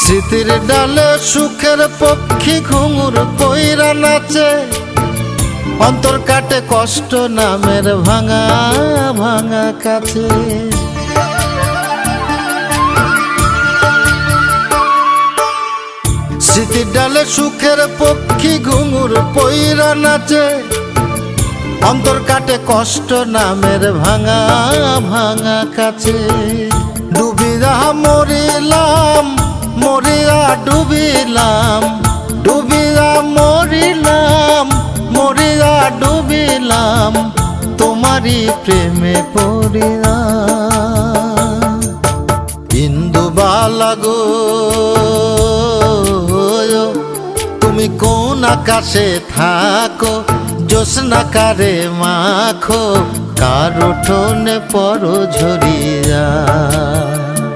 স্মৃতির ডালে সুখের পক্ষী ঘুঙুর পইরা নাচে, অন্তর কাটে কষ্ট নামের ভাঙা ভাঙা কাছে। স্মৃতির ডালে সুখের পক্ষী ঘুঙুর পইরা নাচে, অন্তর কাটে কষ্ট নামের ভাঙা ভাঙা কাছে। ডুবিয়া মরিলাম মরিয়া ডুবিলাম, ডুবিয়া মরিলাম মরিয়া ডুবিলাম, তোমারই প্রেমে পড়িয়া। ইন্দুবালা গো তুমি কোন আকাশে থাকো, জ্যোৎস্না কারে মাখো, কার উঠোনে পর ঝরিয়া।